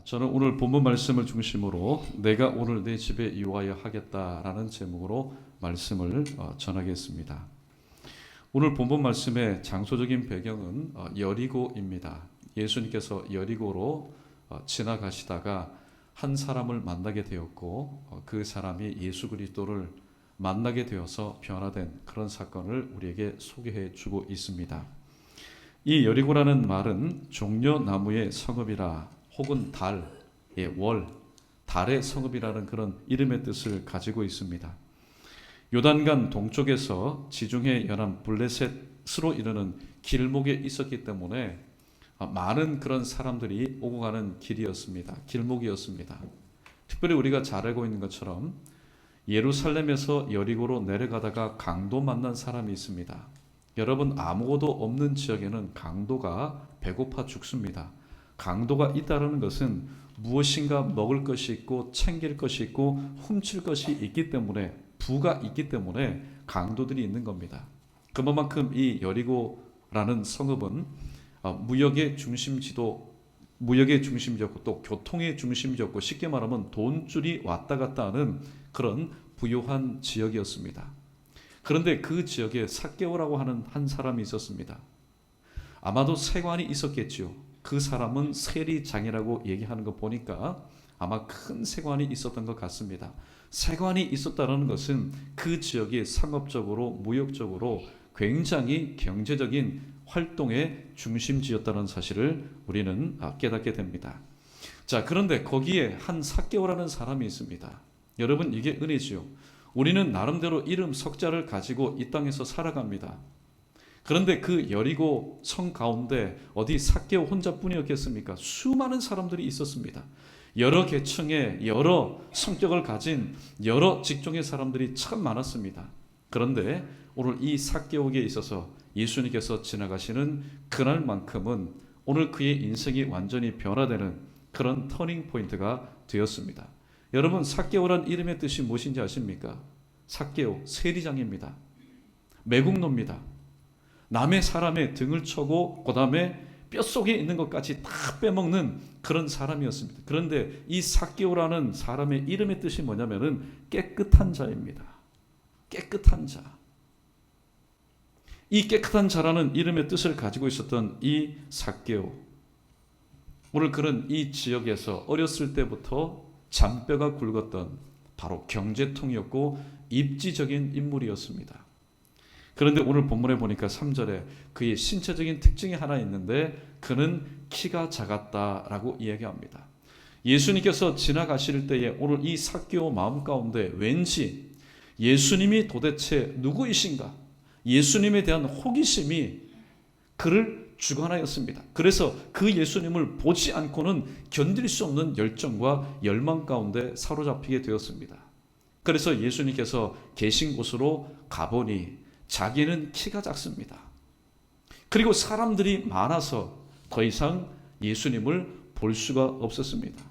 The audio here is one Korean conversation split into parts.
저는 오늘 본문 말씀을 중심으로 내가 오늘 내 집에 유하여 하겠다라는 제목으로 말씀을 전하겠습니다. 오늘 본문 말씀의 장소적인 배경은 여리고입니다. 예수님께서 여리고로 지나가시다가 한 사람을 만나게 되었고 그 사람이 예수 그리스도를 만나게 되어서 변화된 그런 사건을 우리에게 소개해 주고 있습니다. 이 여리고라는 말은 종려나무의 성읍이라 혹은 달의 월, 달의 성읍이라는 그런 이름의 뜻을 가지고 있습니다. 요단강 동쪽에서 지중해 연안 블레셋으로 이르는 길목에 있었기 때문에 많은 그런 사람들이 오고 가는 길이었습니다. 길목이었습니다. 특별히 우리가 잘 알고 있는 것처럼 예루살렘에서 여리고로 내려가다가 강도 만난 사람이 있습니다. 여러분, 아무것도 없는 지역에는 강도가 배고파 죽습니다. 강도가 있다는 것은 무엇인가 먹을 것이 있고 챙길 것이 있고 훔칠 것이 있기 때문에, 부가 있기 때문에 강도들이 있는 겁니다. 그만큼 이 여리고라는 성읍은 무역의 중심지였고 또 교통의 중심지였고, 쉽게 말하면 돈줄이 왔다 갔다 하는 그런 부유한 지역이었습니다. 그런데 그 지역에 삭개오라고 하는 한 사람이 있었습니다. 아마도 세관이 있었겠지요. 그 사람은 세리장이라고 얘기하는 거 보니까 아마 큰 세관이 있었던 것 같습니다. 세관이 있었다는 것은 그 지역이 상업적으로 무역적으로 굉장히 경제적인 활동의 중심지였다는 사실을 우리는 깨닫게 됩니다. 자, 그런데 거기에 한 삭개오라는 사람이 있습니다. 여러분, 이게 은혜지요. 우리는 나름대로 이름 석자를 가지고 이 땅에서 살아갑니다. 그런데 그 여리고 성 가운데 어디 삭개오 혼자뿐이었겠습니까? 수많은 사람들이 있었습니다. 여러 계층의 여러 성격을 가진 여러 직종의 사람들이 참 많았습니다. 그런데 오늘 이 삭개오에 있어서 예수님께서 지나가시는 그날만큼은 오늘 그의 인생이 완전히 변화되는 그런 터닝 포인트가 되었습니다. 여러분, 삭개오란 이름의 뜻이 무엇인지 아십니까? 삭개오, 세리장입니다. 매국노입니다. 남의 사람의 등을 쳐고 그 다음에 뼛속에 있는 것까지 다 빼먹는 그런 사람이었습니다. 그런데 이 삭개오라는 사람의 이름의 뜻이 뭐냐면은 깨끗한 자입니다. 깨끗한 자. 이 깨끗한 자라는 이름의 뜻을 가지고 있었던 이 삭개오. 오늘 그런 이 지역에서 어렸을 때부터 잔뼈가 굵었던 바로 경제통이었고 입지적인 인물이었습니다. 그런데 오늘 본문에 보니까 3절에 그의 신체적인 특징이 하나 있는데 그는 키가 작았다라고 이야기합니다. 예수님께서 지나가실 때에 오늘 이 삭개오 마음 가운데 왠지 예수님이 도대체 누구이신가? 예수님에 대한 호기심이 그를 주관하였습니다. 그래서 그 예수님을 보지 않고는 견딜 수 없는 열정과 열망 가운데 사로잡히게 되었습니다. 그래서 예수님께서 계신 곳으로 가보니 자기는 키가 작습니다. 그리고 사람들이 많아서 더 이상 예수님을 볼 수가 없었습니다.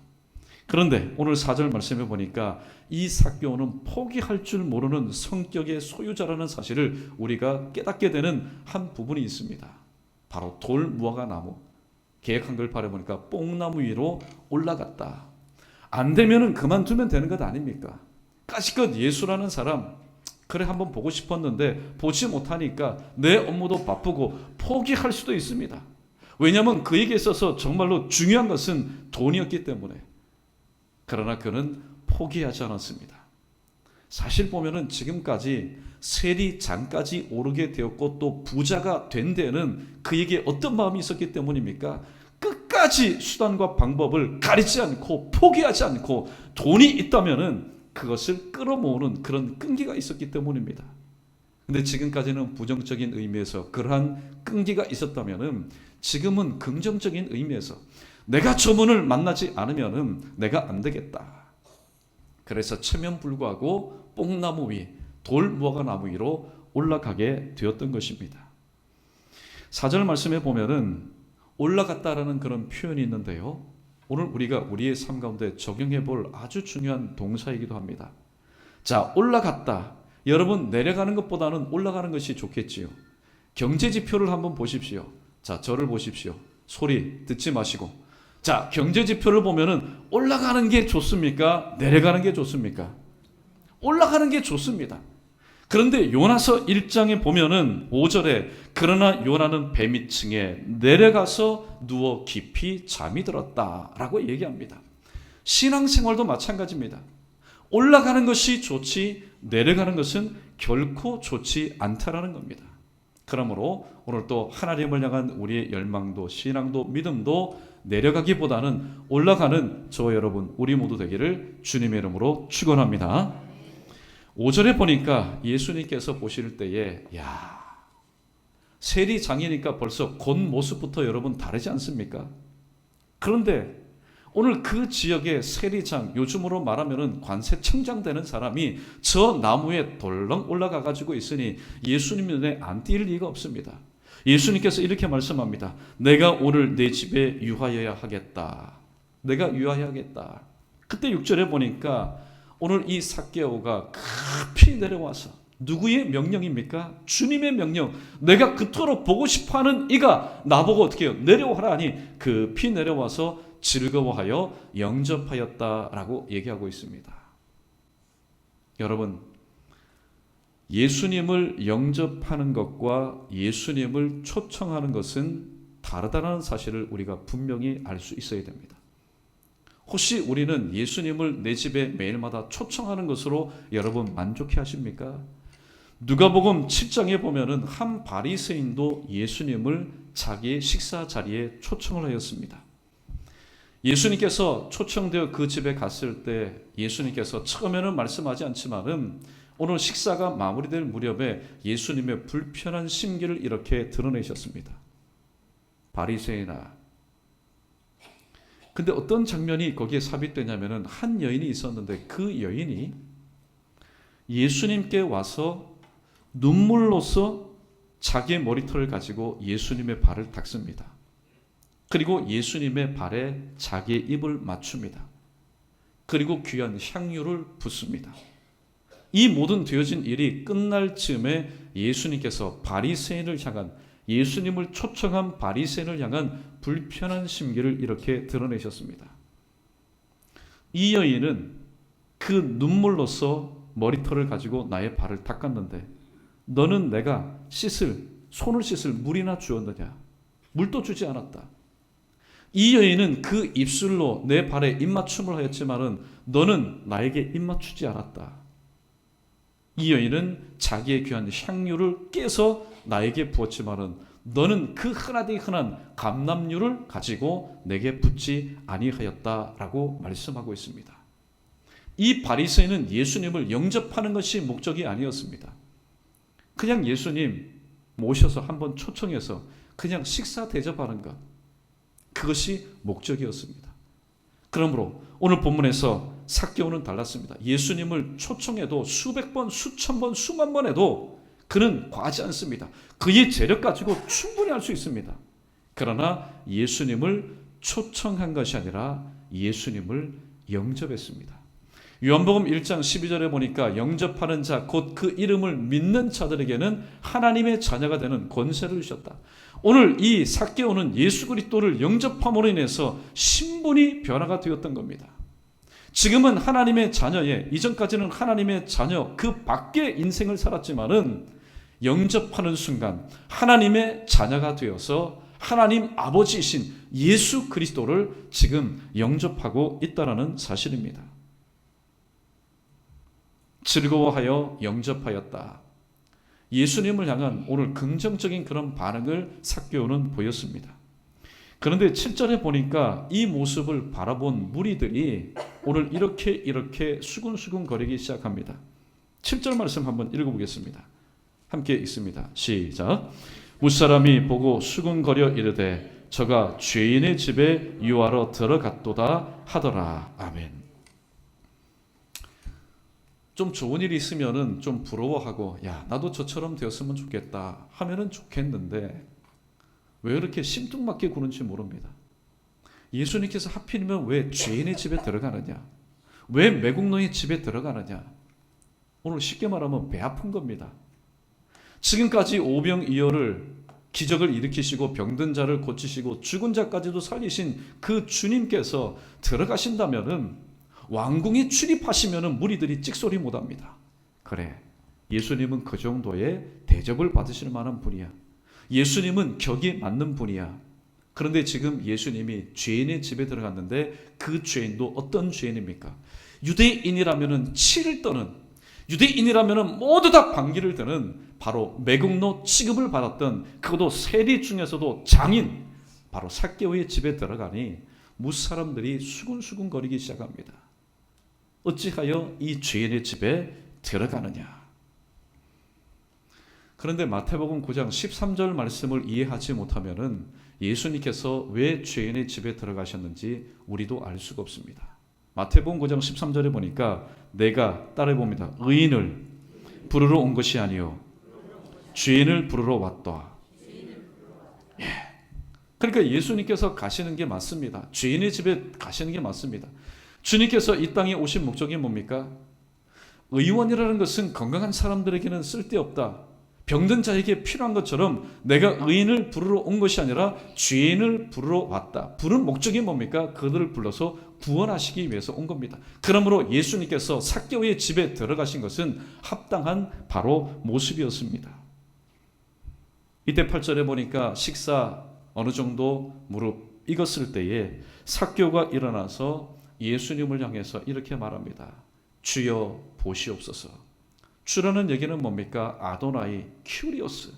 그런데 오늘 4절 말씀해 보니까 이 삭개오는 포기할 줄 모르는 성격의 소유자라는 사실을 우리가 깨닫게 되는 한 부분이 있습니다. 바로 돌 무화과 나무, 개역 한글 바라보니까 뽕나무 위로 올라갔다. 안 되면은 그만두면 되는 것 아닙니까? 까짓것 예수라는 사람 그래 한번 보고 싶었는데 보지 못하니까 내 업무도 바쁘고 포기할 수도 있습니다. 왜냐하면 그에게 있어서 정말로 중요한 것은 돈이었기 때문에. 그러나 그는 포기하지 않았습니다. 사실 보면은 지금까지 세리장까지 오르게 되었고 또 부자가 된 데는 그에게 어떤 마음이 있었기 때문입니까? 끝까지 수단과 방법을 가리지 않고 포기하지 않고 돈이 있다면은 그것을 끌어모으는 그런 끈기가 있었기 때문입니다. 근데 지금까지는 부정적인 의미에서 그러한 끈기가 있었다면은 지금은 긍정적인 의미에서 내가 저분을 만나지 않으면은 내가 안 되겠다. 그래서 체면불구하고 뽕나무 위, 돌 무화과 나무 위로 올라가게 되었던 것입니다. 4절 말씀에 보면은 올라갔다라는 그런 표현이 있는데요. 오늘 우리가 우리의 삶 가운데 적용해 볼 아주 중요한 동사이기도 합니다. 자, 올라갔다. 여러분, 내려가는 것보다는 올라가는 것이 좋겠지요. 경제 지표를 한번 보십시오. 자, 저를 보십시오. 소리 듣지 마시고 자, 경제 지표를 보면은 올라가는 게 좋습니까? 내려가는 게 좋습니까? 올라가는 게 좋습니다. 그런데 요나서 1장에 보면은 5절에 그러나 요나는 배 밑층에 내려가서 누워 깊이 잠이 들었다라고 얘기합니다. 신앙생활도 마찬가지입니다. 올라가는 것이 좋지 내려가는 것은 결코 좋지 않다라는 겁니다. 그러므로 오늘 또 하나님을 향한 우리의 열망도 신앙도 믿음도 내려가기보다는 올라가는 저와 여러분 우리 모두 되기를 주님의 이름으로 축원합니다. 5절에 보니까 예수님께서 보실 때에 세리장이니까 벌써 겉모습부터 여러분 다르지 않습니까? 그런데 오늘 그 지역의 세리장, 요즘으로 말하면 관세청장 되는 사람이 저 나무에 덜렁 올라가 가지고 있으니 예수님 눈에 안 띌 리가 없습니다. 예수님께서 이렇게 말씀합니다. 내가 오늘 내 집에 유하여야 하겠다. 내가 유하여야 하겠다. 그때 6절에 보니까 오늘 이 삭개오가 급히 내려와서 누구의 명령입니까? 주님의 명령. 내가 그토록 보고 싶어하는 이가 나보고 어떻게 해요? 내려오라 하니 급히 내려와서 즐거워하여 영접하였다라고 얘기하고 있습니다. 여러분, 예수님을 영접하는 것과 예수님을 초청하는 것은 다르다는 사실을 우리가 분명히 알 수 있어야 됩니다. 혹시 우리는 예수님을 내 집에 매일마다 초청하는 것으로 여러분 만족해 하십니까? 누가복음 7장에 보면은 한 바리새인도 예수님을 자기의 식사 자리에 초청을 하였습니다. 예수님께서 초청되어 그 집에 갔을 때 예수님께서 처음에는 말씀하지 않지만은 오늘 식사가 마무리될 무렵에 예수님의 불편한 심기를 이렇게 드러내셨습니다. 바리새인아. 근데 어떤 장면이 거기에 삽입되냐면은 한 여인이 있었는데 그 여인이 예수님께 와서 눈물로써 자기의 머리털을 가지고 예수님의 발을 닦습니다. 그리고 예수님의 발에 자기의 입을 맞춥니다. 그리고 귀한 향유를 붓습니다. 이 모든 되어진 일이 끝날 즈음에 예수님께서 바리새인을 향한 예수님을 초청한 바리새인을 향한 불편한 심기를 이렇게 드러내셨습니다. 이 여인은 그 눈물로써 머리털을 가지고 나의 발을 닦았는데 너는 내가 손을 씻을 물이나 주었느냐? 물도 주지 않았다. 이 여인은 그 입술로 내 발에 입맞춤을 하였지만은 너는 나에게 입맞추지 않았다. 이 여인은 자기의 귀한 향유를 깨서 나에게 부었지만은 너는 그 흔하디 흔한 감람유를 가지고 내게 붓지 아니하였다라고 말씀하고 있습니다. 이 바리새인은 예수님을 영접하는 것이 목적이 아니었습니다. 그냥 예수님 모셔서 한번 초청해서 그냥 식사 대접하는 것, 그것이 목적이었습니다. 그러므로 오늘 본문에서 삭개오는 달랐습니다. 예수님을 초청해도 수백 번, 수천 번, 수만 번 해도 그는 과하지 않습니다. 그의 재력 가지고 충분히 할 수 있습니다. 그러나 예수님을 초청한 것이 아니라 예수님을 영접했습니다. 요한복음 1장 12절에 보니까 영접하는 자 곧 그 이름을 믿는 자들에게는 하나님의 자녀가 되는 권세를 주셨다. 오늘 이 삭개오는 예수 그리스도를 영접함으로 인해서 신분이 변화가 되었던 겁니다. 지금은 하나님의 자녀에 이전까지는 하나님의 자녀 그 밖의 인생을 살았지만은 영접하는 순간 하나님의 자녀가 되어서 하나님 아버지이신 예수 그리스도를 지금 영접하고 있다는 사실입니다. 즐거워하여 영접하였다. 예수님을 향한 오늘 긍정적인 그런 반응을 삭개오는 보였습니다. 그런데 7절에 보니까 이 모습을 바라본 무리들이 오늘 이렇게 수근수근 거리기 시작합니다. 7절 말씀 한번 읽어보겠습니다. 함께 읽습니다. 시작. 무사람이 보고 수근거려 이르되 저가 죄인의 집에 유하러 들어갔도다 하더라. 아멘. 좀 좋은 일이 있으면은 좀 부러워하고 야 나도 저처럼 되었으면 좋겠다 하면은 좋겠는데 왜 그렇게 심뚱맞게 구는지 모릅니다. 예수님께서 하필이면 왜 죄인의 집에 들어가느냐? 왜 매국노의 집에 들어가느냐? 오늘 쉽게 말하면 배 아픈 겁니다. 지금까지 오병이어를 기적을 일으키시고 병든 자를 고치시고 죽은 자까지도 살리신 그 주님께서 들어가신다면은, 왕궁에 출입하시면은 무리들이 찍소리 못합니다. 그래, 예수님은 그 정도의 대접을 받으실 만한 분이야. 예수님은 격이 맞는 분이야. 그런데 지금 예수님이 죄인의 집에 들어갔는데 그 죄인도 어떤 죄인입니까? 유대인이라면은 치를 떠는, 유대인이라면은 모두 다 반기를 드는 바로 매국노 취급을 받았던, 그것도 세리 중에서도 장인, 바로 삭개오의 집에 들어가니 무사람들이 수군수군 거리기 시작합니다. 어찌하여 이 죄인의 집에 들어가느냐? 그런데 마태복음 9장 13절 말씀을 이해하지 못하면은 예수님께서 왜 죄인의 집에 들어가셨는지 우리도 알 수가 없습니다. 마태복음 9장 13절에 보니까 내가 따라해 봅니다. 의인을 부르러 온 것이 아니요 죄인을 부르러 왔다. 예. 그러니까 예수님께서 가시는 게 맞습니다. 죄인의 집에 가시는 게 맞습니다. 주님께서 이 땅에 오신 목적이 뭡니까? 의원이라는 것은 건강한 사람들에게는 쓸데없다. 병든 자에게 필요한 것처럼 내가 의인을 부르러 온 것이 아니라 죄인을 부르러 왔다. 부른 목적이 뭡니까? 그들을 불러서 구원하시기 위해서 온 겁니다. 그러므로 예수님께서 삭개오의 집에 들어가신 것은 합당한 바로 모습이었습니다. 이때 8절에 보니까 식사 어느 정도 무릎 익었을 때에 삭개오가 일어나서 예수님을 향해서 이렇게 말합니다. 주여 보시옵소서. 주라는 얘기는 뭡니까? 아도나이 큐리오스.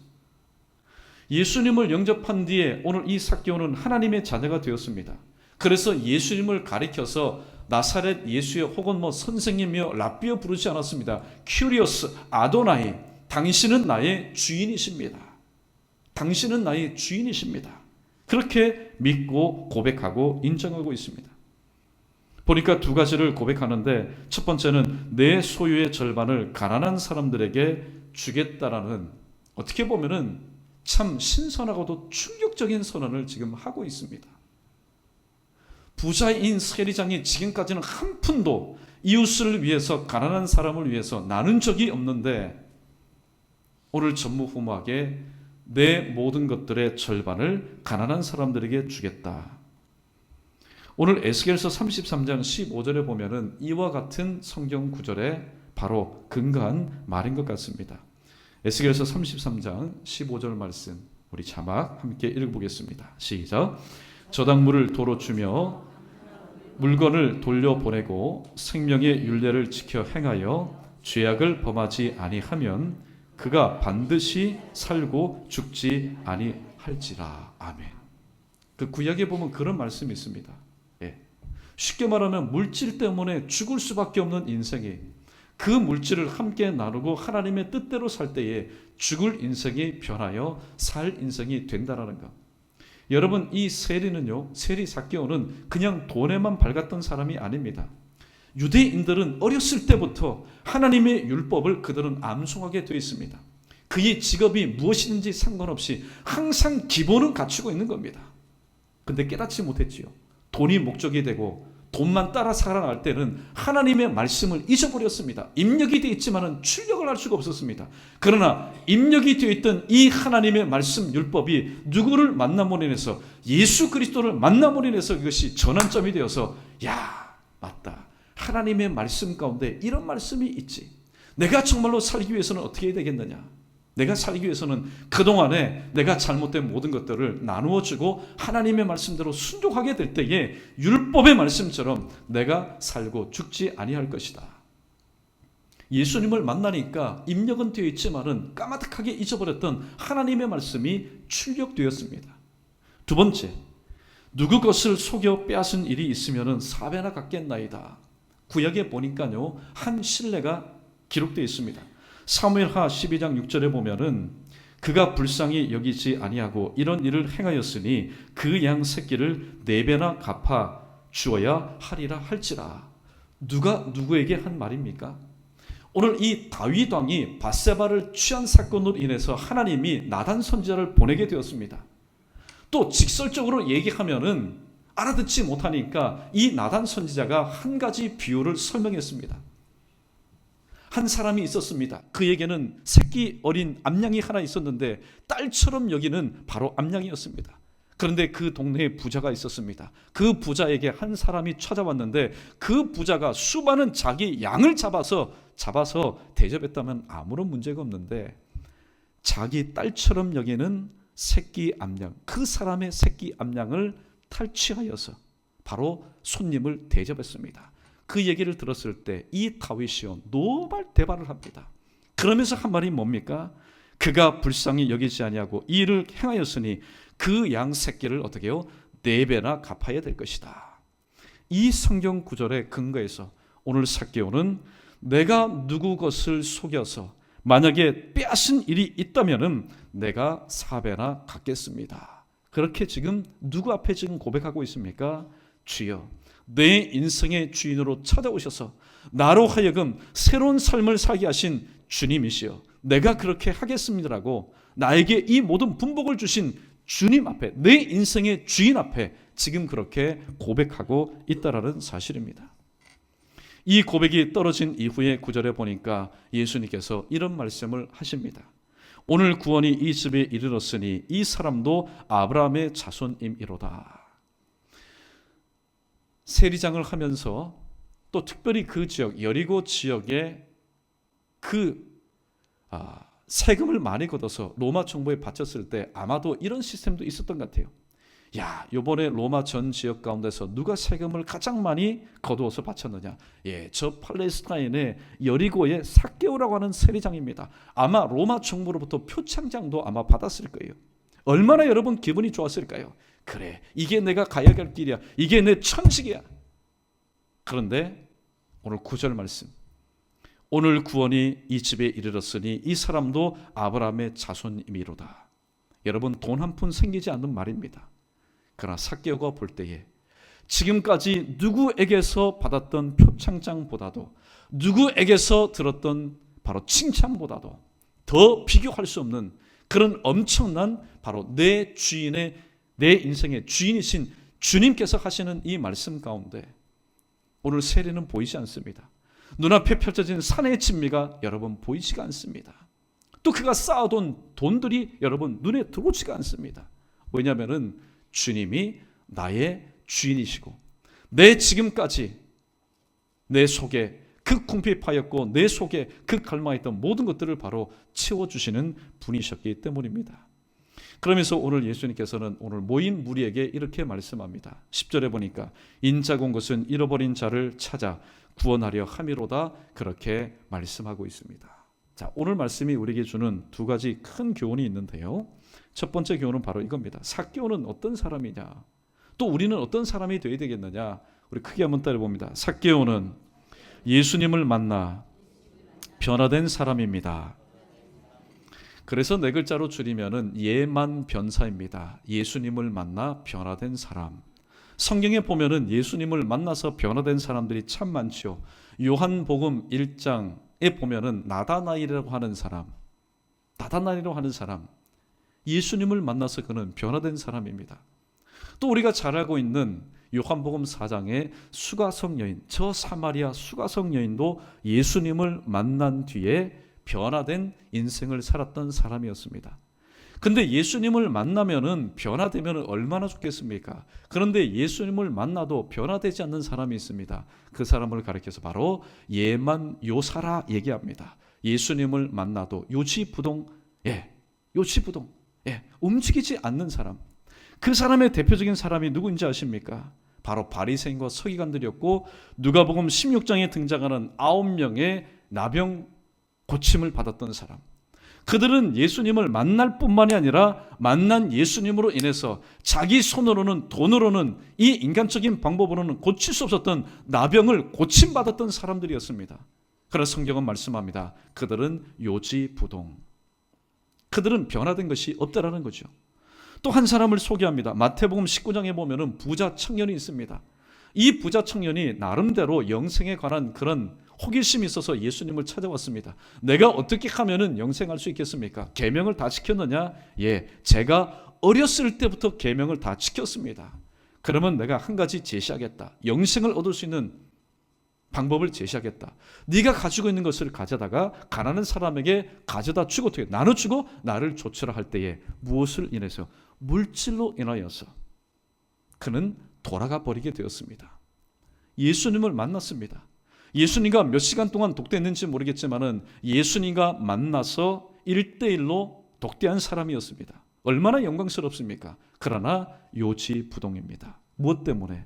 예수님을 영접한 뒤에 오늘 이 삭개오는 하나님의 자녀가 되었습니다. 그래서 예수님을 가리켜서 나사렛 예수여 혹은 선생님이여 랍비여 부르지 않았습니다. 큐리오스, 아도나이, 당신은 나의 주인이십니다. 당신은 나의 주인이십니다. 그렇게 믿고 고백하고 인정하고 있습니다. 보니까 두 가지를 고백하는데, 첫 번째는 내 소유의 절반을 가난한 사람들에게 주겠다라는, 어떻게 보면은 참 신선하고도 충격적인 선언을 지금 하고 있습니다. 부자인 세리장이 지금까지는 한 푼도 이웃을 위해서, 가난한 사람을 위해서 나눈 적이 없는데 오늘 전무후무하게 내 모든 것들의 절반을 가난한 사람들에게 주겠다. 오늘 에스겔서 33장 15절에 보면은 이와 같은 성경 구절에 바로 근거한 말인 것 같습니다. 에스겔서 33장 15절 말씀, 우리 자막 함께 읽어보겠습니다. 시작. 저당물을 도로 주며 물건을 돌려보내고 생명의 율례를 지켜 행하여 죄악을 범하지 아니하면 그가 반드시 살고 죽지 아니할지라. 아멘. 그 구약에 보면 그런 말씀이 있습니다. 쉽게 말하면 물질 때문에 죽을 수밖에 없는 인생이, 그 물질을 함께 나누고 하나님의 뜻대로 살 때에 죽을 인생이 변하여 살 인생이 된다라는 것. 여러분, 이 세리는요, 세리 삭개오는 그냥 돈에만 밝았던 사람이 아닙니다. 유대인들은 어렸을 때부터 하나님의 율법을 그들은 암송하게 되어 있습니다. 그의 직업이 무엇이든지 상관없이 항상 기본은 갖추고 있는 겁니다. 근데 깨닫지 못했지요. 돈이 목적이 되고 돈만 따라 살아갈 때는 하나님의 말씀을 잊어버렸습니다. 입력이 되어 있지만 출력을 할 수가 없었습니다. 그러나 입력이 되어 있던 이 하나님의 말씀 율법이 누구를 만남으로 인해서, 예수 그리스도를 만남으로 인해서 이것이 전환점이 되어서, 야, 맞다. 하나님의 말씀 가운데 이런 말씀이 있지. 내가 정말로 살기 위해서는 어떻게 해야 되겠느냐? 내가 살기 위해서는 그동안에 내가 잘못된 모든 것들을 나누어 주고 하나님의 말씀대로 순종하게 될 때에 율법의 말씀처럼 내가 살고 죽지 아니할 것이다. 예수님을 만나니까 입력은 되어 있지만은 까마득하게 잊어버렸던 하나님의 말씀이 출력되었습니다. 두 번째, 누구 것을 속여 빼앗은 일이 있으면은 4배나 갚겠나이다. 구약에 보니까요, 한 실례가 기록되어 있습니다. 사무엘하 12장 6절에 보면은 그가 불쌍히 여기지 아니하고 이런 일을 행하였으니 그 양 새끼를 4배나 갚아 주어야 하리라 할지라. 누가 누구에게 한 말입니까? 오늘 이 다윗 왕이 밧세바를 취한 사건으로 인해서 하나님이 나단 선지자를 보내게 되었습니다. 또 직설적으로 얘기하면은 알아듣지 못하니까 이 나단 선지자가 한 가지 비유를 설명했습니다. 한 사람이 있었습니다. 그에게는 새끼 어린 암양이 하나 있었는데 딸처럼 여기는 바로 암양이었습니다. 그런데 그 동네에 부자가 있었습니다. 그 부자에게 한 사람이 찾아왔는데 그 부자가 수많은 자기 양을 잡아서 대접했다면 아무런 문제가 없는데 자기 딸처럼 여기는 새끼 암양, 그 사람의 새끼 암양을 탈취하여서 바로 손님을 대접했습니다. 그 얘기를 들었을 때 이 다윗이요 노발대발을 합니다. 그러면서 한 말이 뭡니까? 그가 불쌍히 여기지 아니하고 이 일을 행하였으니 그 양 새끼를 어떻게 해요? 4배나 갚아야 될 것이다. 이 성경 구절의 근거에서 오늘 삭개오는 내가 누구 것을 속여서 만약에 빼앗은 일이 있다면은 내가 4배나 갚겠습니다. 그렇게 지금 누구 앞에 지금 고백하고 있습니까? 주여, 내 인생의 주인으로 찾아오셔서 나로 하여금 새로운 삶을 살게 하신 주님이시여, 내가 그렇게 하겠습니다라고 나에게 이 모든 분복을 주신 주님 앞에, 내 인생의 주인 앞에 지금 그렇게 고백하고 있다라는 사실입니다. 이 고백이 떨어진 이후에 9절에 보니까 예수님께서 이런 말씀을 하십니다. 오늘 구원이 이 집에 이르렀으니 이 사람도 아브라함의 자손임이로다. 세리장을 하면서 또 특별히 그 지역 여리고 지역에 세금을 많이 걷어서 로마 정부에 바쳤을 때 아마도 이런 시스템도 있었던 것 같아요. 야, 이번에 로마 전 지역 가운데서 누가 세금을 가장 많이 거두어서 바쳤느냐? 예, 저 팔레스타인의 여리고의 삭개오라고 하는 세리장입니다. 아마 로마 정부로부터 표창장도 아마 받았을 거예요. 얼마나 여러분 기분이 좋았을까요? 그래, 이게 내가 가야 할 길이야. 이게 내 천직이야. 그런데 오늘 9절 말씀, 오늘 구원이 이 집에 이르렀으니 이 사람도 아브라함의 자손이미로다. 여러분, 돈 한 푼 생기지 않는 말입니다. 그러나 삭개오가 볼 때에 지금까지 누구에게서 받았던 표창장보다도 누구에게서 들었던 바로 칭찬보다도 더 비교할 수 없는 그런 엄청난 바로 내 주인의, 내 인생의 주인이신 주님께서 하시는 이 말씀 가운데 오늘 세리는 보이지 않습니다. 눈앞에 펼쳐진 산의 진미가 여러분 보이지가 않습니다. 또 그가 쌓아둔 돈들이 여러분 눈에 들어오지가 않습니다. 왜냐하면 주님이 나의 주인이시고 내 지금까지 내 속에 그 궁핍하였고 내 속에 그 갈망했던 모든 것들을 바로 채워주시는 분이셨기 때문입니다. 그러면서 오늘 예수님께서는 오늘 모인 무리에게 이렇게 말씀합니다. 10절에 보니까 인자가 온 것은 잃어버린 자를 찾아 구원하려 함이로다, 그렇게 말씀하고 있습니다. 자, 오늘 말씀이 우리에게 주는 두 가지 큰 교훈이 있는데요. 첫 번째 교훈은 바로 이겁니다. 삭개오는 어떤 사람이냐, 또 우리는 어떤 사람이 되어야 되겠느냐. 우리 크게 한번 따라봅니다. 삭개오는 예수님을 만나 변화된 사람입니다. 그래서 네 글자로 줄이면은 예만 변사입니다. 예수님을 만나 변화된 사람. 성경에 보면은 예수님을 만나서 변화된 사람들이 참 많죠. 요한복음 1장에 보면은 나다나엘이라고 하는 사람, 예수님을 만나서 그는 변화된 사람입니다. 또 우리가 잘 알고 있는 요한복음 4장의 수가성 여인, 저 사마리아 수가성 여인도 예수님을 만난 뒤에 변화된 인생을 살았던 사람이었습니다. 근데 예수님을 만나면은 변화되면 얼마나 좋겠습니까? 그런데 예수님을 만나도 변화되지 않는 사람이 있습니다. 그 사람을 가리켜서 바로 예만 요사라 얘기합니다. 예수님을 만나도 요지부동, 움직이지 않는 사람. 그 사람의 대표적인 사람이 누구인지 아십니까? 바로 바리새인과 서기관들이었고, 누가복음 16장에 등장하는 9명의 나병 고침을 받았던 사람. 그들은 예수님을 만날 뿐만이 아니라 만난 예수님으로 인해서 자기 손으로는, 돈으로는, 이 인간적인 방법으로는 고칠 수 없었던 나병을 고침받았던 사람들이었습니다. 그래서 성경은 말씀합니다. 그들은 요지부동. 그들은 변화된 것이 없다라는 거죠. 또 한 사람을 소개합니다. 마태복음 19장에 보면은 부자 청년이 있습니다. 이 부자 청년이 나름대로 영생에 관한 그런 호기심이 있어서 예수님을 찾아왔습니다. 내가 어떻게 하면은 영생할 수 있겠습니까? 계명을 다 지켰느냐? 예, 제가 어렸을 때부터 계명을 다 지켰습니다. 그러면 내가 한 가지 제시하겠다. 영생을 얻을 수 있는 방법을 제시하겠다. 네가 가지고 있는 것을 가져다가 가난한 사람에게 가져다 주고 어떻게 나눠주고 나를 조처라 할 때에 무엇을 인해서 물질로 인하여서 그는 돌아가 버리게 되었습니다. 예수님을 만났습니다. 예수님과 몇 시간 동안 독대했는지 모르겠지만은 예수님과 만나서 1대1로 독대한 사람이었습니다. 얼마나 영광스럽습니까? 그러나 요지부동입니다. 무엇 때문에?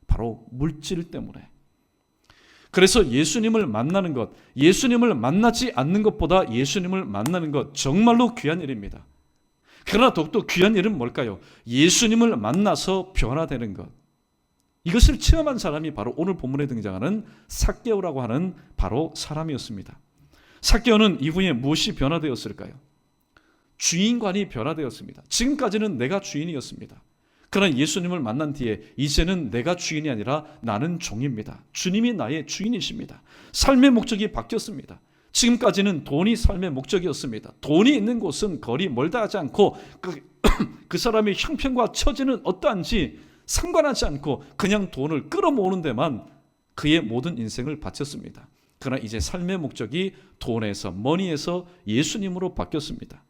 바로 물질 때문에. 그래서 예수님을 만나는 것, 예수님을 만나지 않는 것보다 예수님을 만나는 것 정말로 귀한 일입니다. 그러나 더욱더 귀한 일은 뭘까요? 예수님을 만나서 변화되는 것. 이것을 체험한 사람이 바로 오늘 본문에 등장하는 삭개오라고 하는 바로 사람이었습니다. 삭개오는 이후에 무엇이 변화되었을까요? 주인관이 변화되었습니다. 지금까지는 내가 주인이었습니다. 그러나 예수님을 만난 뒤에 이제는 내가 주인이 아니라 나는 종입니다. 주님이 나의 주인이십니다. 삶의 목적이 바뀌었습니다. 지금까지는 돈이 삶의 목적이었습니다. 돈이 있는 곳은 거리 멀다 하지 않고 그 사람의 형편과 처지는 어떠한지 상관하지 않고 그냥 돈을 끌어모으는 데만 그의 모든 인생을 바쳤습니다. 그러나 이제 삶의 목적이 돈에서 머니에서 예수님으로 바뀌었습니다.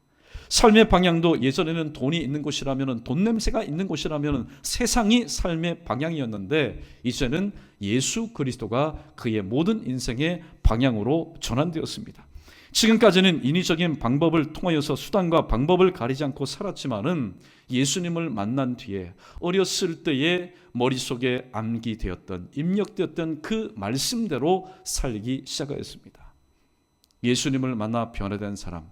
삶의 방향도 예전에는 돈이 있는 곳이라면 돈 냄새가 있는 곳이라면 세상이 삶의 방향이었는데 이제는 예수 그리스도가 그의 모든 인생의 방향으로 전환되었습니다. 지금까지는 인위적인 방법을 통하여서 수단과 방법을 가리지 않고 살았지만은 예수님을 만난 뒤에 어렸을 때의 머릿속에 암기되었던 입력되었던 그 말씀대로 살기 시작하였습니다. 예수님을 만나 변화된 사람,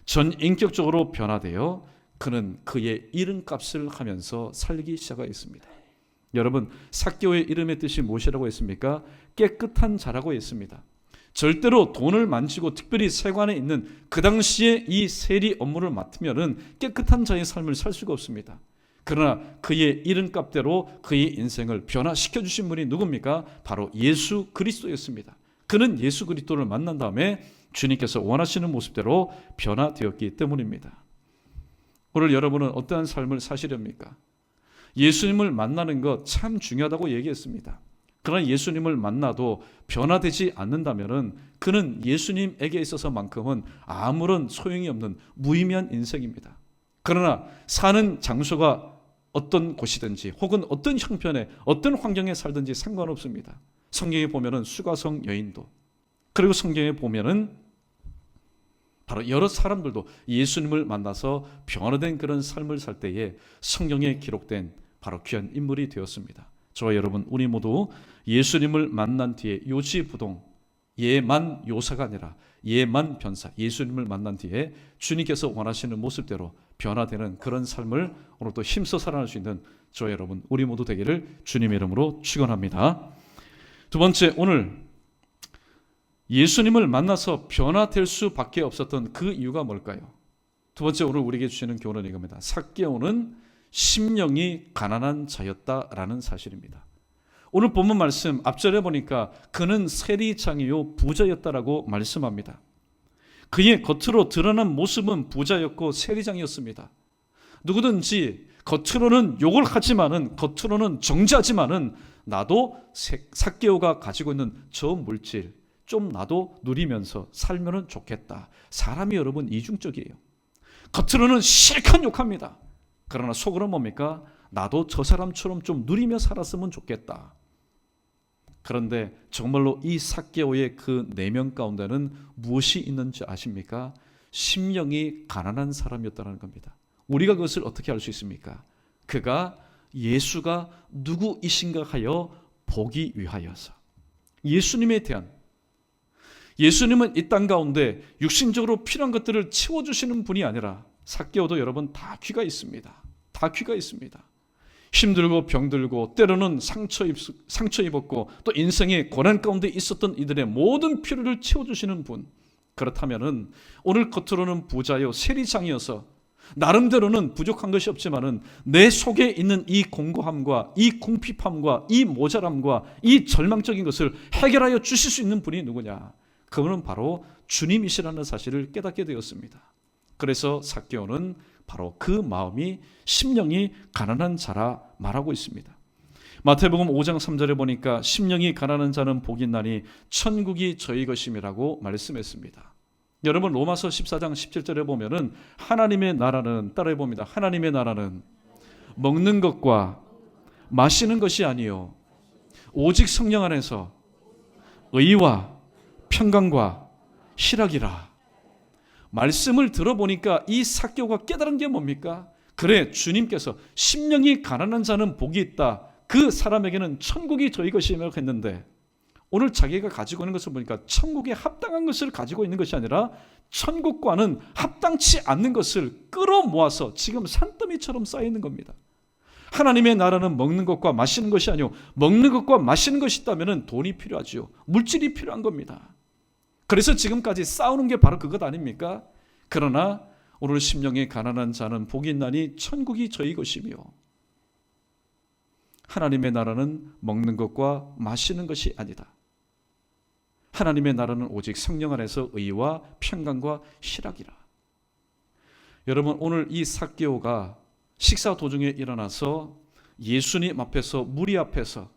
전 인격적으로 변화되어 그는 그의 이름값을 하면서 살기 시작하였습니다. 여러분, 삭개오의 이름의 뜻이 무엇이라고 했습니까? 깨끗한 자라고 했습니다. 절대로 돈을 만지고 특별히 세관에 있는 그 당시에 이 세리 업무를 맡으면은 깨끗한 자의 삶을 살 수가 없습니다. 그러나 그의 이름값대로 그의 인생을 변화시켜 주신 분이 누굽니까? 바로 예수 그리스도였습니다. 그는 예수 그리스도를 만난 다음에 주님께서 원하시는 모습대로 변화되었기 때문입니다. 오늘 여러분은 어떠한 삶을 사시렵니까? 예수님을 만나는 것 참 중요하다고 얘기했습니다. 그러나 예수님을 만나도 변화되지 않는다면 그는 예수님에게 있어서만큼은 아무런 소용이 없는 무의미한 인생입니다. 그러나 사는 장소가 어떤 곳이든지 혹은 어떤 형편에 어떤 환경에 살든지 상관없습니다. 성경에 보면은 수가성 여인도 그리고 성경에 보면은 바로 여러 사람들도 예수님을 만나서 변화된 그런 삶을 살 때에 성경에 기록된 바로 귀한 인물이 되었습니다. 저와 여러분 우리 모두 예수님을 만난 뒤에 요지부동 예만 요사가 아니라 예만 변사 예수님을 만난 뒤에 주님께서 원하시는 모습대로 변화되는 그런 삶을 오늘도 힘써 살아갈 수 있는 저와 여러분 우리 모두 되기를 주님의 이름으로 축원합니다. 두 번째, 오늘 예수님을 만나서 변화될 수밖에 없었던 그 이유가 뭘까요? 두 번째, 오늘 우리에게 주시는 교훈은 이겁니다. 삭개오는 심령이 가난한 자였다라는 사실입니다. 오늘 본문 말씀 앞절에 보니까 그는 세리장이요 부자였다라고 말씀합니다. 그의 겉으로 드러난 모습은 부자였고 세리장이었습니다. 누구든지 겉으로는 욕을 하지만은 겉으로는 정죄하지만은 나도 삭개오가 가지고 있는 저 물질 좀 나도 누리면서 살면은 좋겠다. 사람이 여러분 이중적이에요. 겉으로는 실컷 욕합니다. 그러나 속으로는 뭡니까? 나도 저 사람처럼 좀 누리며 살았으면 좋겠다. 그런데 정말로 이 삭개오의 그 내면 가운데는 무엇이 있는지 아십니까? 심령이 가난한 사람이었다는 겁니다. 우리가 그것을 어떻게 알 수 있습니까? 그가 예수가 누구이신가 하여 보기 위하여서 예수님에 대한 예수님은 이 땅 가운데 육신적으로 필요한 것들을 채워주시는 분이 아니라 삭개오도 여러분 다 귀가 있습니다. 다 귀가 있습니다. 힘들고 병들고 때로는 상처 입었고 또 인생의 고난 가운데 있었던 이들의 모든 필요를 채워주시는 분. 그렇다면은 오늘 겉으로는 부자요 세리장이어서 나름대로는 부족한 것이 없지만은 내 속에 있는 이 공고함과 이 궁핍함과 이 모자람과 이 절망적인 것을 해결하여 주실 수 있는 분이 누구냐? 그분은 바로 주님이시라는 사실을 깨닫게 되었습니다. 그래서 삭개오는 바로 그 마음이 심령이 가난한 자라 말하고 있습니다. 마태복음 5장 3절에 보니까 심령이 가난한 자는 복이 있나니 천국이 저희 것임이라고 말씀했습니다. 여러분 로마서 14장 17절에 보면은 하나님의 나라는, 따라해 봅니다. 하나님의 나라는 먹는 것과 마시는 것이 아니요 오직 성령 안에서 의와 평강과 희락이라. 말씀을 들어보니까 이 삭개오가 깨달은 게 뭡니까? 그래, 주님께서 심령이 가난한 자는 복이 있다, 그 사람에게는 천국이 저희 것이라고 했는데, 오늘 자기가 가지고 있는 것을 보니까 천국에 합당한 것을 가지고 있는 것이 아니라 천국과는 합당치 않는 것을 끌어모아서 지금 산더미처럼 쌓여 있는 겁니다. 하나님의 나라는 먹는 것과 마시는 것이 아니오 먹는 것과 마시는 것이 있다면 돈이 필요하죠. 물질이 필요한 겁니다. 그래서 지금까지 싸우는 게 바로 그것 아닙니까? 그러나 오늘 심령이 가난한 자는 복이 있나니 천국이 저희 것이며, 하나님의 나라는 먹는 것과 마시는 것이 아니다. 하나님의 나라는 오직 성령 안에서 의와 평강과 희락이라. 여러분 오늘 이 삭개오가 식사 도중에 일어나서 예수님 앞에서, 무리 앞에서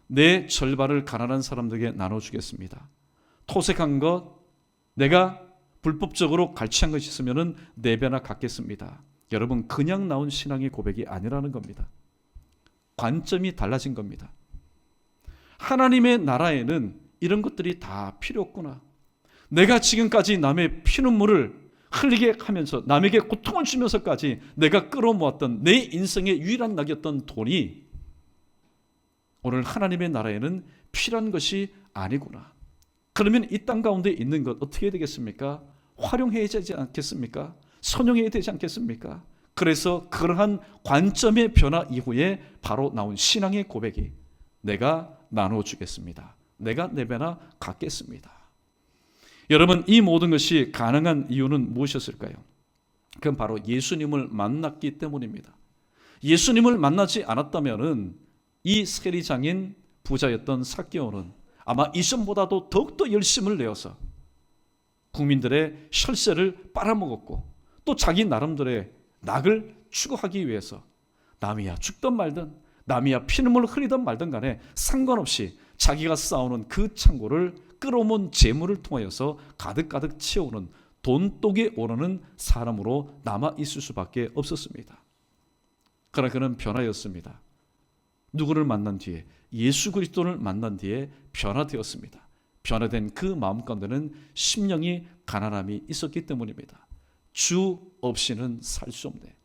내 절반을 가난한 사람들에게 나눠주겠습니다. 토색한 것, 내가 불법적으로 갈취한 것이 있으면 4배나 갚겠습니다. 여러분 그냥 나온 신앙의 고백이 아니라는 겁니다. 관점이 달라진 겁니다. 하나님의 나라에는 이런 것들이 다 필요 없구나. 내가 지금까지 남의 피눈물을 흘리게 하면서 남에게 고통을 주면서까지 내가 끌어모았던 내 인생의 유일한 낙이었던 돈이 오늘 하나님의 나라에는 필요한 것이 아니구나. 그러면 이 땅 가운데 있는 것 어떻게 해야 되겠습니까? 활용해야 되지 않겠습니까? 선용해야 되지 않겠습니까? 그래서 그러한 관점의 변화 이후에 바로 나온 신앙의 고백이 내가 나눠주겠습니다. 내가 4배나 갚겠습니다. 여러분 이 모든 것이 가능한 이유는 무엇이었을까요? 그건 바로 예수님을 만났기 때문입니다. 예수님을 만나지 않았다면 이 세리장인 부자였던 삭개오는 아마 이전보다도 더욱더 열심을 내어서 국민들의 혈세를 빨아먹었고 또 자기 나름대로의 낙을 추구하기 위해서 남이야 죽든 말든 남이야 피눈물을 흘리든 말든 간에 상관없이 자기가 쌓아오는 그 창고를 끌어모은 재물을 통하여서 가득가득 채우는 돈독에 오르는 사람으로 남아있을 수밖에 없었습니다. 그러나 그는 변화였습니다. 누구를 만난 뒤에, 예수 그리스도를 만난 뒤에 변화되었습니다. 변화된 그 마음 가운데는 심령이 가난함이 있었기 때문입니다. 주 없이는 살 수 없네.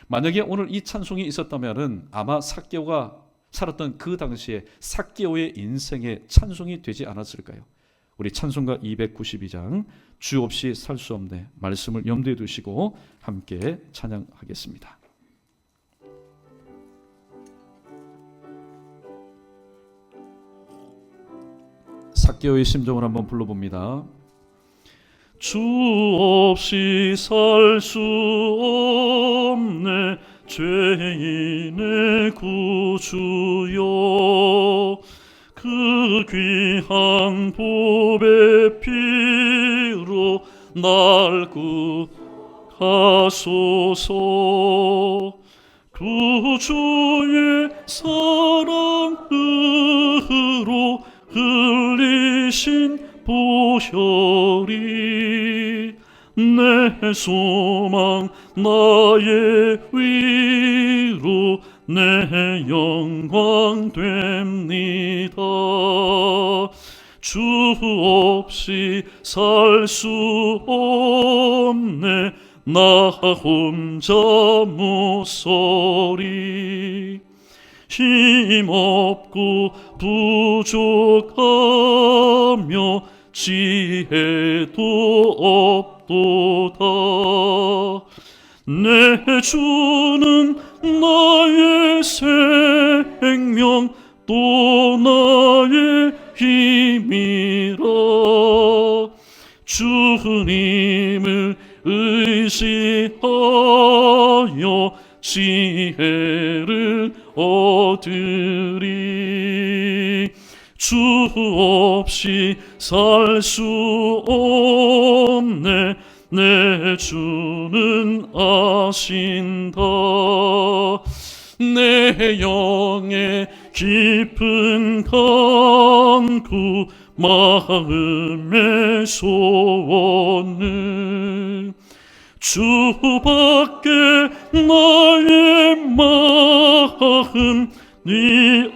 만약에 오늘 이 찬송이 있었다면 아마 삭개오가 살았던 그 당시에 삭개오의 인생의 찬송이 되지 않았을까요? 우리 찬송가 292장 주 없이 살 수 없네 말씀을 염두에 두시고 함께 찬양하겠습니다. 삭개오의 심정을 한번 불러봅니다. 주 없이 살 수 없네 죄인의 구주여, 그 귀한 보배 피로 날 구하소서. 구주의 사랑으로 흘리신 보혈이 내 소망 나의 위로 내 영광 됩니다. 주 없이 살 수 없네 나 혼자 무소리. 힘없고 부족하며 지혜도 없도다. 내 주는 나의 생명 또 나의 힘이라. 주님을 의지하여 지혜를 얻으리. 주 없이 살 수 없네 내 주는 아신다. 내 영의 깊은 간구 마음의 소원을 주밖에 나의 마음 네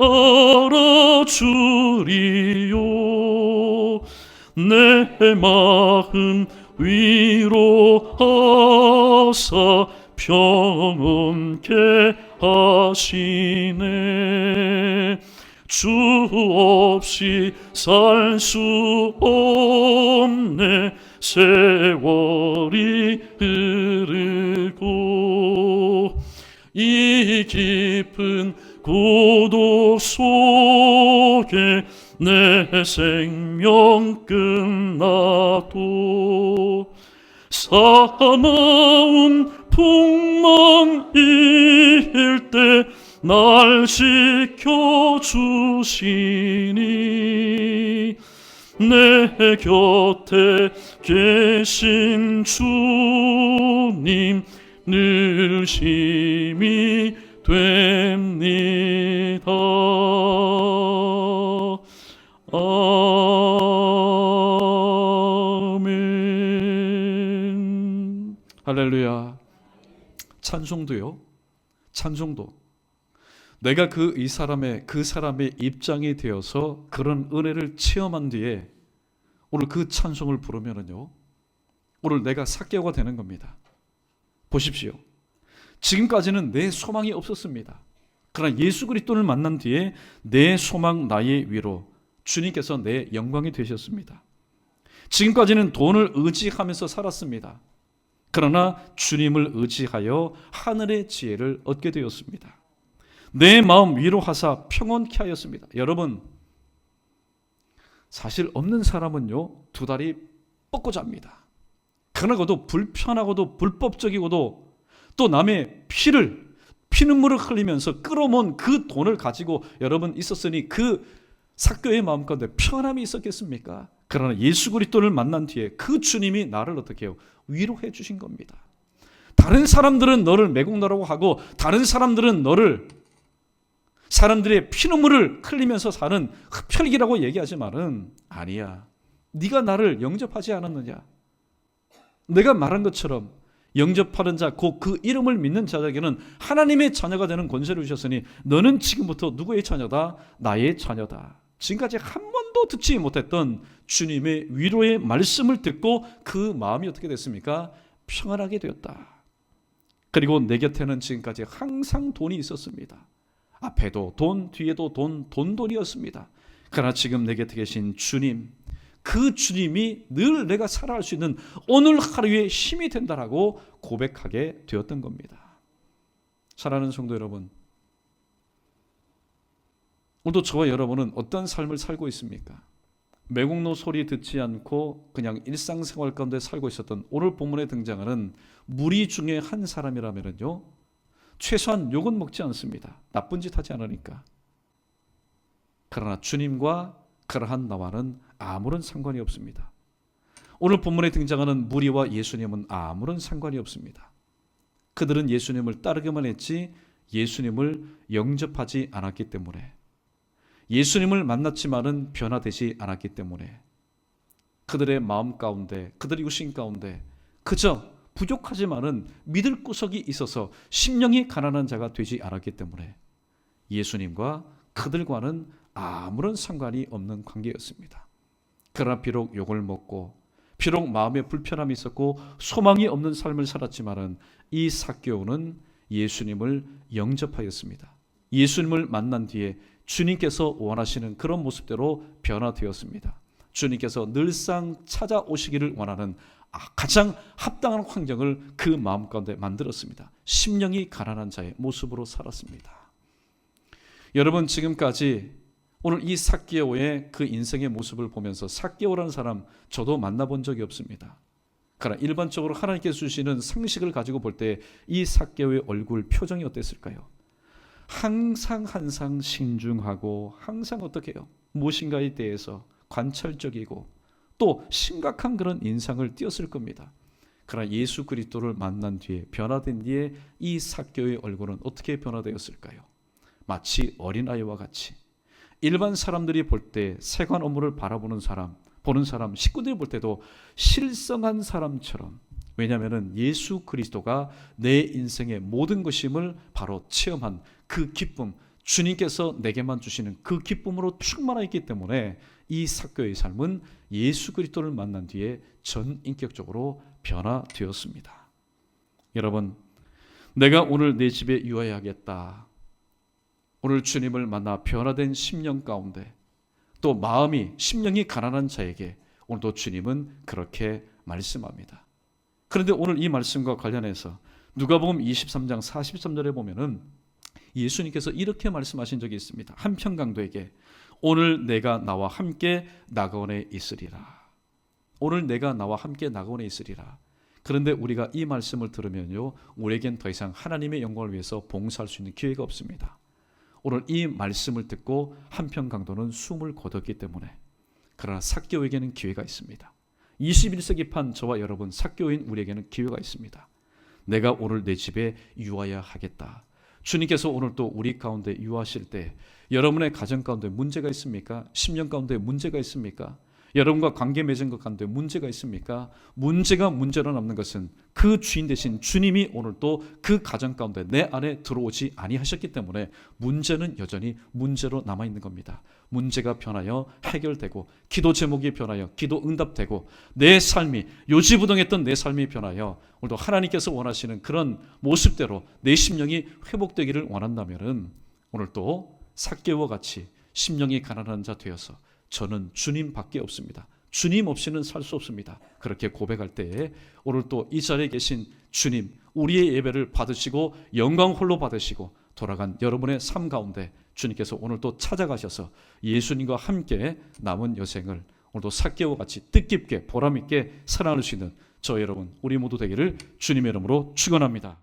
알아주리요. 내 마음 위로하사 평온케 하시네. 주 없이 살 수 없네. 세월이 흐르고 이 깊은 고독 속에 내 생명 끝나도 사나운 풍망일 때 날 지켜주시니 내 곁에 계신 주님 늘 힘이 됩니다. 아멘. 할렐루야. 찬송도요. 찬송도. 내가 그 사람의 입장이 되어서 그런 은혜를 체험한 뒤에 오늘 그 찬송을 부르면은요, 오늘 내가 삭개오가 되는 겁니다. 보십시오. 지금까지는 내 소망이 없었습니다. 그러나 예수 그리스도를 만난 뒤에 내 소망, 나의 위로, 주님께서 내 영광이 되셨습니다. 지금까지는 돈을 의지하면서 살았습니다. 그러나 주님을 의지하여 하늘의 지혜를 얻게 되었습니다. 내 마음 위로하사 평온케 하였습니다. 여러분, 사실 없는 사람은요, 두 다리 뻗고 잡니다. 그러고도 불편하고도 불법적이고도 또 남의 피눈물을 흘리면서 끌어모은 그 돈을 가지고 여러분 있었으니 그 삭개오의 마음 가운데 평안함이 있었겠습니까? 그러나 예수 그리스도를 만난 뒤에 그 주님이 나를 어떻게 해요? 위로해 주신 겁니다. 다른 사람들은 너를 매국노라고 하고 다른 사람들은 너를 사람들의 피눈물을 흘리면서 사는 흡혈귀라고 얘기하지만은 아니야. 네가 나를 영접하지 않았느냐? 내가 말한 것처럼 영접하는 자, 곧 그 이름을 믿는 자에게는 하나님의 자녀가 되는 권세를 주셨으니 너는 지금부터 누구의 자녀다? 나의 자녀다. 지금까지 한 번도 듣지 못했던 주님의 위로의 말씀을 듣고 그 마음이 어떻게 됐습니까? 평안하게 되었다. 그리고 내 곁에는 지금까지 항상 돈이 있었습니다. 앞에도 돈, 뒤에도 돈, 돈이었습니다. 그러나 지금 내 곁에 계신 주님, 그 주님이 늘 내가 살아갈 수 있는 오늘 하루의 힘이 된다라고 고백하게 되었던 겁니다. 사랑하는 성도 여러분, 오늘도 저와 여러분은 어떤 삶을 살고 있습니까? 매국노 소리 듣지 않고 그냥 일상생활 가운데 살고 있었던 오늘 본문에 등장하는 무리 중에 한 사람이라면요, 최소한 욕은 먹지 않습니다. 나쁜 짓 하지 않으니까. 그러나 주님과 그러한 나와는 아무런 상관이 없습니다. 오늘 본문에 등장하는 무리와 예수님은 아무런 상관이 없습니다. 그들은 예수님을 따르기만 했지 예수님을 영접하지 않았기 때문에, 예수님을 만났지만은 변화되지 않았기 때문에, 그들의 마음 가운데, 그들의 육신 가운데 그저 부족하지만은 믿을 구석이 있어서 심령이 가난한 자가 되지 않았기 때문에 예수님과 그들과는 아무런 상관이 없는 관계였습니다. 그러나 비록 욕을 먹고 비록 마음에 불편함이 있었고 소망이 없는 삶을 살았지만은 이 삭개오는 예수님을 영접하였습니다. 예수님을 만난 뒤에 주님께서 원하시는 그런 모습대로 변화되었습니다. 주님께서 늘상 찾아오시기를 원하는 가장 합당한 환경을 그 마음 가운데 만들었습니다. 심령이 가난한 자의 모습으로 살았습니다. 여러분, 지금까지 오늘 이 삭개오의 그 인생의 모습을 보면서 삭개오라는 사람 저도 만나본 적이 없습니다. 그러나 일반적으로 하나님께서 주시는 상식을 가지고 볼 때 이 삭개오의 얼굴 표정이 어땠을까요? 항상 신중하고 항상 어떻게 해요? 무엇인가에 대해서 관찰적이고 또 심각한 그런 인상을 띄었을 겁니다. 그러나 예수 그리스도를 만난 뒤에, 변화된 뒤에 이 삭개오의 얼굴은 어떻게 변화되었을까요? 마치 어린아이와 같이 일반 사람들이 볼 때 세관 업무를 바라보는 사람, 보는 사람, 식구들이 볼 때도 실성한 사람처럼, 왜냐하면 예수 그리스도가 내 인생의 모든 것임을 바로 체험한 그 기쁨, 주님께서 내게만 주시는 그 기쁨으로 충만하여 있기 때문에 이 삭개오의 삶은 예수 그리스도를 만난 뒤에 전인격적으로 변화되었습니다. 여러분, 내가 오늘 내 집에 유하여야겠다. 오늘 주님을 만나 변화된 심령 가운데, 또 마음이, 심령이 가난한 자에게 오늘도 주님은 그렇게 말씀합니다. 그런데 오늘 이 말씀과 관련해서 누가복음 23장 43절에 보면은 예수님께서 이렇게 말씀하신 적이 있습니다. 한편 강도에게 오늘 내가 나와 함께 나가원에 있으리라. 오늘 내가 나와 함께 나가원에 있으리라. 그런데 우리가 이 말씀을 들으면요, 우리에겐 더 이상 하나님의 영광을 위해서 봉사할 수 있는 기회가 없습니다. 오늘 이 말씀을 듣고 한편 강도는 숨을 거뒀기 때문에, 그러나 삭개오에게는 기회가 있습니다. 21세기판 저와 여러분, 삭개오인 우리에게는 기회가 있습니다. 내가 오늘 내 집에 유하여야 하겠다. 주님께서 오늘 또 우리 가운데 유하실 때 여러분의 가정 가운데 문제가 있습니까? 심령 가운데 문제가 있습니까? 여러분과 관계 맺은 것 가운데 문제가 있습니까? 문제가 문제로 남는 것은 그 주인 되신 주님이 오늘 또 그 가정 가운데 내 안에 들어오지 아니하셨기 때문에 문제는 여전히 문제로 남아있는 겁니다. 문제가 변하여 해결되고, 기도 제목이 변하여 기도 응답되고, 내 삶이, 요지부동했던 내 삶이 변하여 오늘도 하나님께서 원하시는 그런 모습대로 내 심령이 회복되기를 원한다면 오늘 또 삭개오와 같이 심령이 가난한 자 되어서 저는 주님밖에 없습니다. 주님 없이는 살 수 없습니다. 그렇게 고백할 때에 오늘 또 이 자리에 계신 주님, 우리의 예배를 받으시고 영광 홀로 받으시고 돌아간 여러분의 삶 가운데 주님께서 오늘 또 찾아가셔서 예수님과 함께 남은 여생을 오늘도 삭개오와 같이 뜻깊게 보람있게 살아갈 수 있는 저 여러분, 우리 모두 되기를 주님의 이름으로 축원합니다.